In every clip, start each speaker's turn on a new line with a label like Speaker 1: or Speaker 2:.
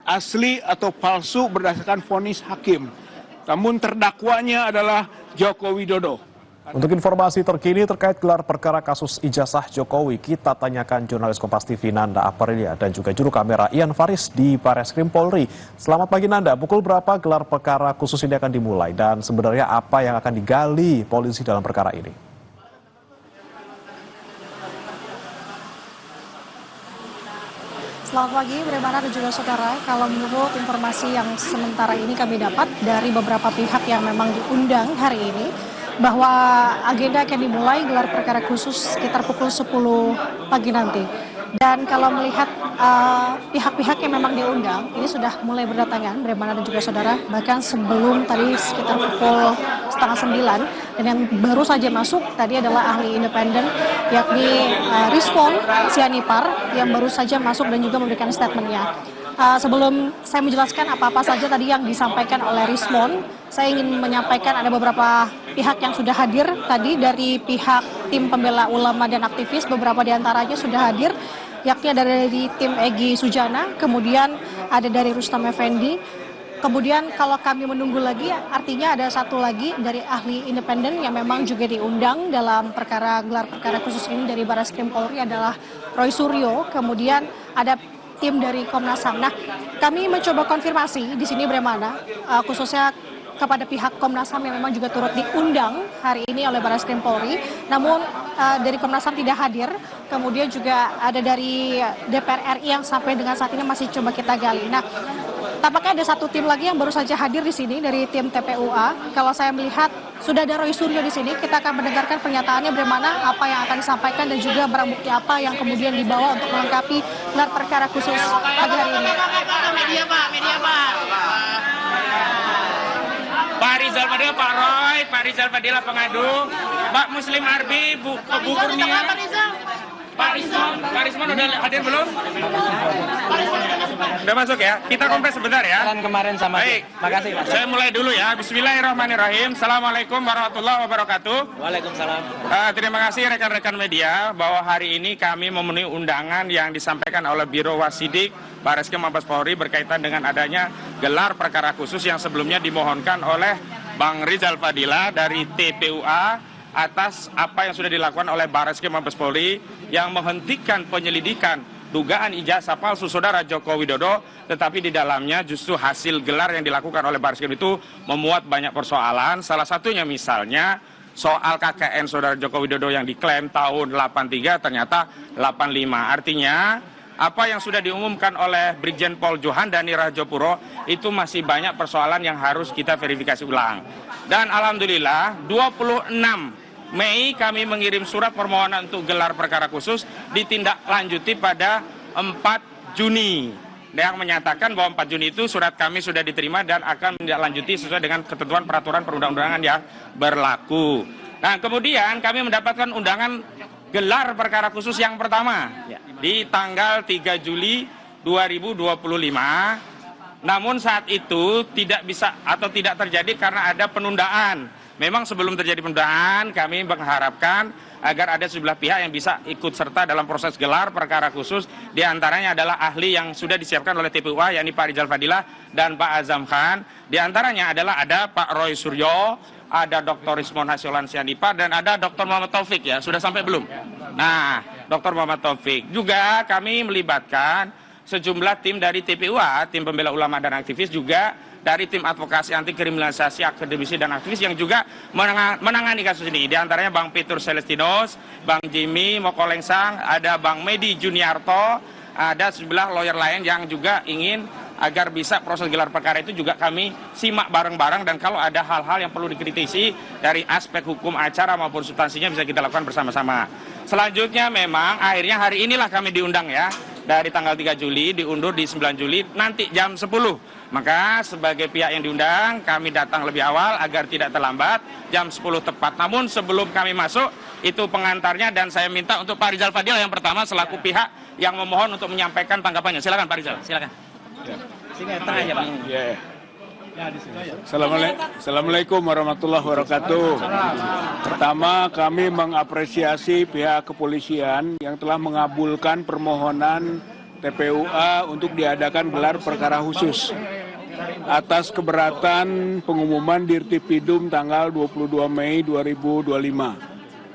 Speaker 1: asli atau palsu berdasarkan vonis hakim. Namun terdakwanya adalah Joko Widodo.
Speaker 2: Untuk informasi terkini terkait gelar perkara kasus ijazah Jokowi, kita tanyakan jurnalis Kompas TV Nanda Aprilia dan juga juru kamera Ian Faris di Barreskrim Polri. Selamat pagi Nanda, pukul berapa gelar perkara khusus ini akan dimulai dan sebenarnya apa yang akan digali polisi dalam perkara ini?
Speaker 3: Selamat pagi, bagaimana dan juga saudara. Kalau menurut informasi yang sementara ini kami dapat dari beberapa pihak yang memang diundang hari ini, bahwa agenda akan dimulai gelar perkara khusus sekitar pukul 10 pagi nanti. Dan kalau melihat pihak-pihak yang memang diundang, ini sudah mulai berdatangan, bagaimana dan juga saudara, bahkan sebelum tadi sekitar pukul 8:30, dan yang baru saja masuk tadi adalah ahli independen, yakni Rizwan Sianipar, yang baru saja masuk dan juga memberikan statementnya. Sebelum saya menjelaskan apa-apa saja tadi yang disampaikan oleh Rizwan, saya ingin menyampaikan ada beberapa pihak yang sudah hadir tadi dari pihak tim pembela ulama dan aktivis, beberapa diantaranya sudah hadir, yakni ada dari tim Egy Sujana, kemudian ada dari Rustam Effendi, kemudian kalau kami menunggu lagi artinya ada satu lagi dari ahli independen yang memang juga diundang dalam gelar perkara khusus ini dari Barreskrim Polri adalah Roy Suryo, kemudian ada tim dari Komnas HAM. Nah, kami mencoba konfirmasi di sini bagaimana, khususnya kepada pihak Komnas HAM yang memang juga turut diundang hari ini oleh Barreskrim Polri. Namun dari Komnas HAM tidak hadir. Kemudian juga ada dari DPR RI yang sampai dengan saat ini masih coba kita gali. Nah, tampaknya ada satu tim lagi yang baru saja hadir di sini dari tim TPUA. Kalau saya melihat sudah ada Roy Suryo di sini, kita akan mendengarkan pernyataannya bagaimana apa yang akan disampaikan dan juga barang bukti apa yang kemudian dibawa untuk melengkapi gelar perkara khusus pagi hari ini.
Speaker 4: Media Pak. Pak Rizal Fadila, Pak Roy, Pak Rizal Fadila pengadu, Pak Muslim Arbi, Bu Kurnia, Pak Rizman udah hadir belum? Udah masuk ya? Kita kompres sebentar ya.
Speaker 5: Kan kemarin sama.
Speaker 4: Baik,
Speaker 5: makasih Mas.
Speaker 4: Saya mulai dulu ya. Bismillahirrahmanirrahim. Assalamualaikum warahmatullahi wabarakatuh.
Speaker 5: Waalaikumsalam.
Speaker 4: Terima kasih rekan-rekan media bahwa hari ini kami memenuhi undangan yang disampaikan oleh Biro Wasidik Barreskrim Mabes Polri berkaitan dengan adanya gelar perkara khusus yang sebelumnya dimohonkan oleh Bang Rizal Fadila dari TPUA atas apa yang sudah dilakukan oleh Barreskrim Mabes Polri yang menghentikan penyelidikan dugaan ijazah palsu saudara Joko Widodo, tetapi di dalamnya justru hasil gelar yang dilakukan oleh Barreskrim itu memuat banyak persoalan. Salah satunya misalnya soal KKN saudara Joko Widodo yang diklaim tahun 83 ternyata 85. Artinya apa yang sudah diumumkan oleh Brigjen Pol Johandani Rajopuro itu masih banyak persoalan yang harus kita verifikasi ulang. Dan alhamdulillah 26 Mei kami mengirim surat permohonan untuk gelar perkara khusus ditindaklanjuti pada 4 Juni. Yang menyatakan bahwa 4 Juni itu surat kami sudah diterima dan akan menindaklanjuti sesuai dengan ketentuan peraturan perundang-undangan yang berlaku. Nah, kemudian kami mendapatkan undangan gelar perkara khusus yang pertama di tanggal 3 Juli 2025. Namun saat itu tidak bisa atau tidak terjadi karena ada penundaan. Memang sebelum terjadi penundaan kami mengharapkan agar ada sejumlah pihak yang bisa ikut serta dalam proses gelar perkara khusus. Di antaranya adalah ahli yang sudah disiapkan oleh TPUA, yakni Pak Rizal Fadila dan Pak Azam Khan. Di antaranya adalah ada Pak Roy Suryo, ada Dr. Rizwan Sianipar, dan ada Dr. Muhammad Taufik ya. Sudah sampai belum? Nah, Dr. Muhammad Taufik. Juga kami melibatkan sejumlah tim dari TPUA, tim pembela ulama dan aktivis, juga dari tim advokasi anti kriminalisasi akademisi dan aktivis yang juga menangani kasus ini. Di antaranya Bang Peter Celestinos, Bang Jimmy Mokolengsang, ada Bang Medi Juniarto, ada sejumlah lawyer lain yang juga ingin agar bisa proses gelar perkara itu juga kami simak bareng-bareng, dan kalau ada hal-hal yang perlu dikritisi dari aspek hukum acara maupun substansinya bisa kita lakukan bersama-sama. Selanjutnya memang akhirnya hari inilah kami diundang ya. Dari tanggal 3 Juli diundur di 9 Juli nanti jam 10. Maka sebagai pihak yang diundang kami datang lebih awal agar tidak terlambat jam 10 tepat. Namun sebelum kami masuk itu pengantarnya, dan saya minta untuk Pak Rizal Fadila yang pertama selaku pihak yang memohon untuk menyampaikan tanggapannya. Silakan Pak Rizal. Silakan. Sini tengah aja Pak.
Speaker 1: Assalamualaikum warahmatullahi wabarakatuh. Pertama, kami mengapresiasi pihak kepolisian yang telah mengabulkan permohonan TPUA untuk diadakan gelar perkara khusus atas keberatan pengumuman Dirtipidum tanggal 22 Mei 2025.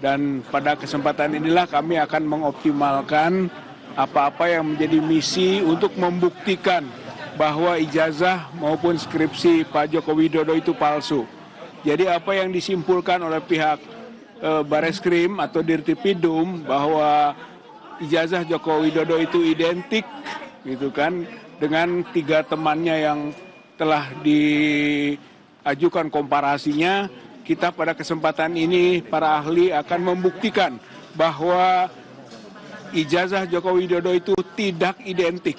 Speaker 1: Dan pada kesempatan inilah kami akan mengoptimalkan apa-apa yang menjadi misi untuk membuktikan bahwa ijazah maupun skripsi Pak Joko Widodo itu palsu. Jadi apa yang disimpulkan oleh pihak Bareskrim atau Dirtipidum bahwa ijazah Joko Widodo itu identik gitu kan dengan 3 temannya yang telah diajukan komparasinya, kita pada kesempatan ini para ahli akan membuktikan bahwa ijazah Joko Widodo itu tidak identik.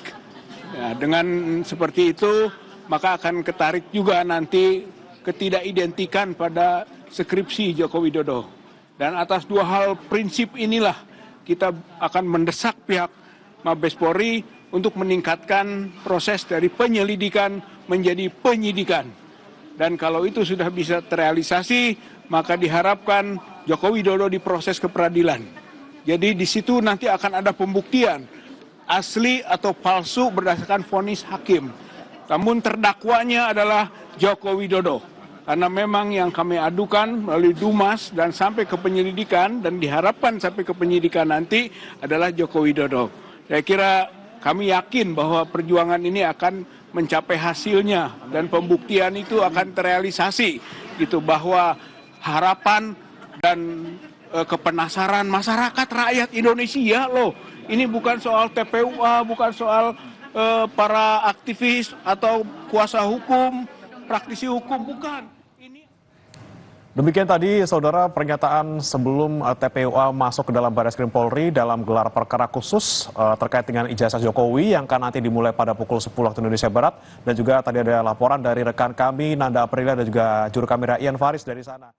Speaker 1: Ya, dengan seperti itu maka akan ketarik juga nanti ketidakidentikan pada skripsi Joko Widodo. Dan atas 2 hal prinsip inilah kita akan mendesak pihak Mabes Polri untuk meningkatkan proses dari penyelidikan menjadi penyidikan. Dan kalau itu sudah bisa terrealisasi, maka diharapkan Joko Widodo diproses ke peradilan. Jadi di situ nanti akan ada pembuktian asli atau palsu berdasarkan vonis hakim. Namun terdakwanya adalah Joko Widodo. Karena memang yang kami adukan melalui Dumas dan sampai ke penyelidikan dan diharapkan sampai ke penyidikan nanti adalah Joko Widodo. Saya kira kami yakin bahwa perjuangan ini akan mencapai hasilnya dan pembuktian itu akan terrealisasi gitu, bahwa harapan dan kepenasaran masyarakat rakyat Indonesia loh. Ini bukan soal TPUA, bukan soal para aktivis atau kuasa hukum, praktisi hukum, bukan.
Speaker 2: Demikian tadi, Saudara, pernyataan sebelum TPUA masuk ke dalam Bareskrim Polri dalam gelar perkara khusus terkait dengan ijazah Jokowi yang akan nanti dimulai pada pukul 10 waktu Indonesia Barat. Dan juga tadi ada laporan dari rekan kami, Nanda Aprilia, dan juga juru kamera Ian Faris dari sana.